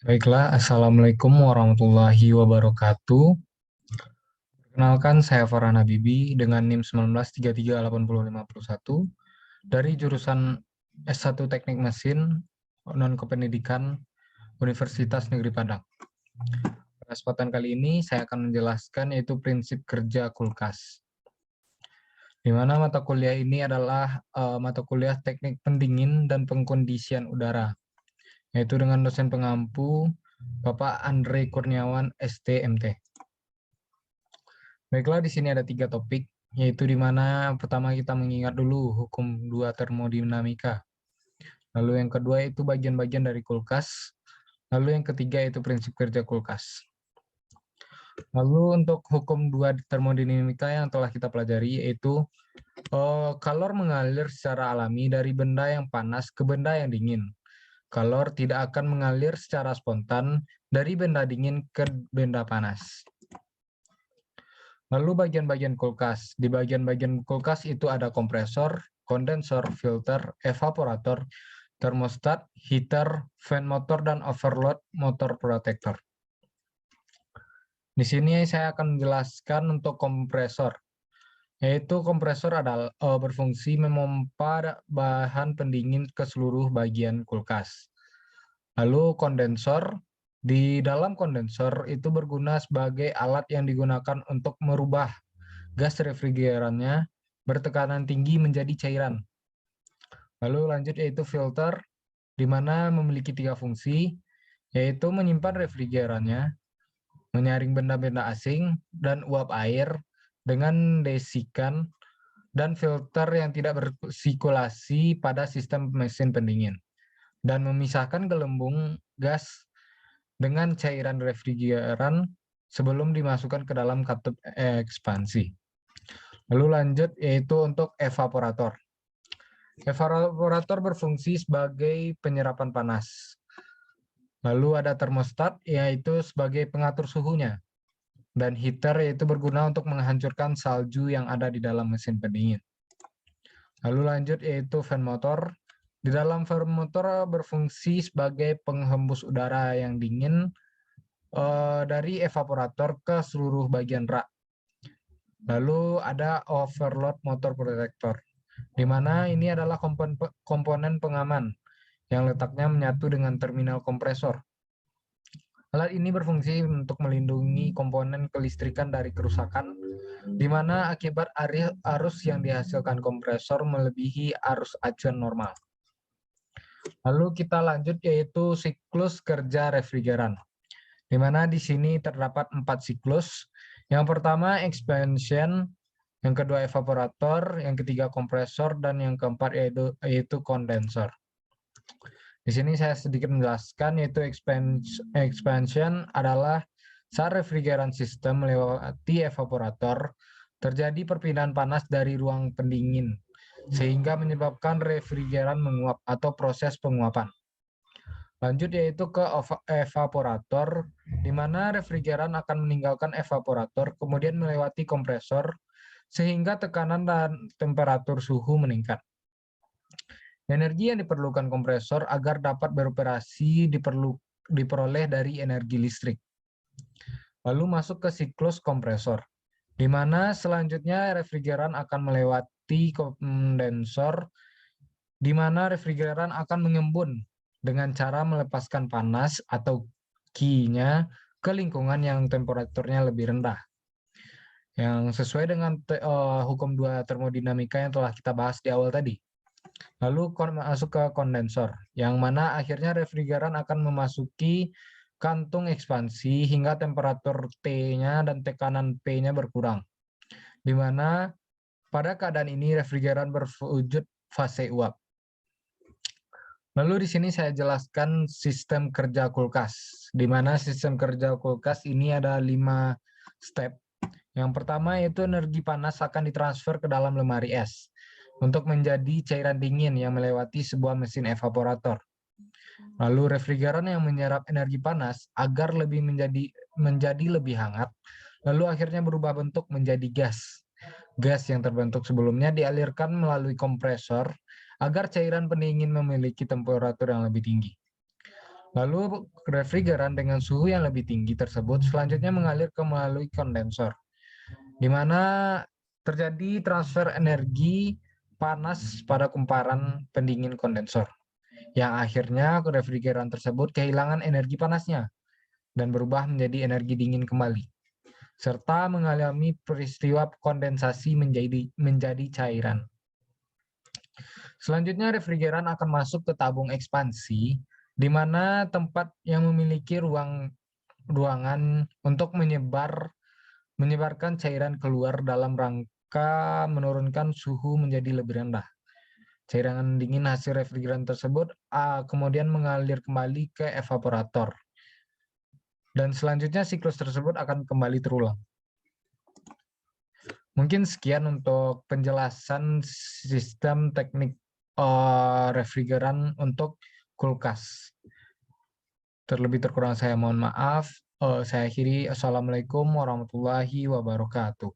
Baiklah, Assalamualaikum warahmatullahi wabarakatuh. Perkenalkan, saya Farhan Habibi dengan NIM 19338051 dari jurusan S1 Teknik Mesin Non-Kependidikan Universitas Negeri Padang. Pada kesempatan kali ini saya akan menjelaskan yaitu prinsip kerja kulkas. Di mana mata kuliah ini adalah mata kuliah teknik pendingin dan pengkondisian udara, yaitu dengan dosen pengampu Bapak Andre Kurniawan STMT. Baiklah, di sini ada 3 topik, yaitu di mana pertama kita mengingat dulu hukum 2 termodinamika. Lalu yang kedua itu bagian-bagian dari kulkas. Lalu yang ketiga itu prinsip kerja kulkas. Lalu untuk hukum 2 termodinamika yang telah kita pelajari yaitu kalor mengalir secara alami dari benda yang panas ke benda yang dingin. Kalor tidak akan mengalir secara spontan dari benda dingin ke benda panas. Lalu bagian-bagian kulkas. Di bagian-bagian kulkas itu ada kompresor, kondensor, filter, evaporator, termostat, heater, fan motor, dan overload motor protector. Di sini saya akan menjelaskan untuk kompresor, yaitu kompresor adalah berfungsi memompa bahan pendingin ke seluruh bagian kulkas. Lalu kondensor, di dalam kondensor itu berguna sebagai alat yang digunakan untuk merubah gas refrigerannya bertekanan tinggi menjadi cairan. Lalu lanjut yaitu filter, di mana memiliki 3 fungsi, yaitu menyimpan refrigerannya, menyaring benda-benda asing, dan uap air dengan desikan, dan filter yang tidak bersirkulasi pada sistem mesin pendingin, dan memisahkan gelembung gas dengan cairan refrigeran sebelum dimasukkan ke dalam katup ekspansi. Lalu lanjut yaitu untuk evaporator. Evaporator berfungsi sebagai penyerapan panas. Lalu ada termostat yaitu sebagai pengatur suhunya. Dan heater yaitu berguna untuk menghancurkan salju yang ada di dalam mesin pendingin. Lalu lanjut yaitu fan motor. Di dalam fan motor berfungsi sebagai penghembus udara yang dingin dari evaporator ke seluruh bagian rak. Lalu ada overload motor protector, di mana ini adalah komponen pengaman yang letaknya menyatu dengan terminal kompresor. Alat ini berfungsi untuk melindungi komponen kelistrikan dari kerusakan, di mana akibat arus yang dihasilkan kompresor melebihi arus acuan normal. Lalu kita lanjut yaitu siklus kerja refrigeran, di mana di sini terdapat 4 siklus. Yang pertama expansion, yang kedua evaporator, yang ketiga kompresor, dan yang keempat yaitu kondensor. Di sini saya sedikit menjelaskan yaitu expansion adalah saat refrigeran sistem melewati evaporator, terjadi perpindahan panas dari ruang pendingin, sehingga menyebabkan refrigeran menguap atau proses penguapan. Lanjut yaitu ke evaporator, di mana refrigeran akan meninggalkan evaporator, kemudian melewati kompresor, sehingga tekanan dan temperatur suhu meningkat. Energi yang diperlukan kompresor agar dapat beroperasi diperoleh dari energi listrik. Lalu masuk ke siklus kompresor, di mana selanjutnya refrigeran akan melewati kondensor, di mana refrigeran akan mengembun dengan cara melepaskan panas atau Q-nya ke lingkungan yang temperaturnya lebih rendah. Yang sesuai dengan hukum 2 termodinamika yang telah kita bahas di awal tadi. Lalu masuk ke kondensor, yang mana akhirnya refrigeran akan memasuki kantung ekspansi hingga temperatur T-nya dan tekanan P-nya berkurang. Di mana pada keadaan ini refrigeran berwujud fase uap. Lalu di sini saya jelaskan sistem kerja kulkas, di mana sistem kerja kulkas ini ada 5 step. Yang pertama yaitu energi panas akan ditransfer ke dalam lemari es untuk menjadi cairan dingin yang melewati sebuah mesin evaporator. Lalu refrigeran yang menyerap energi panas agar menjadi lebih hangat, lalu akhirnya berubah bentuk menjadi gas. Gas yang terbentuk sebelumnya dialirkan melalui kompresor agar cairan pendingin memiliki temperatur yang lebih tinggi. Lalu refrigeran dengan suhu yang lebih tinggi tersebut selanjutnya mengalir ke melalui kondensor, di mana terjadi transfer energi panas pada kumparan pendingin kondensor, yang akhirnya refrigeran tersebut kehilangan energi panasnya dan berubah menjadi energi dingin kembali, serta mengalami peristiwa kondensasi menjadi cairan. Selanjutnya refrigeran akan masuk ke tabung ekspansi, di mana tempat yang memiliki ruangan untuk menyebarkan cairan keluar dalam rangka menurunkan suhu menjadi lebih rendah. Cairan dingin hasil refrigeran tersebut kemudian mengalir kembali ke evaporator. Dan selanjutnya siklus tersebut akan kembali terulang. Mungkin sekian untuk penjelasan sistem teknik refrigeran untuk kulkas. Terlebih terkurang saya mohon maaf. Saya akhiri. Assalamualaikum warahmatullahi wabarakatuh.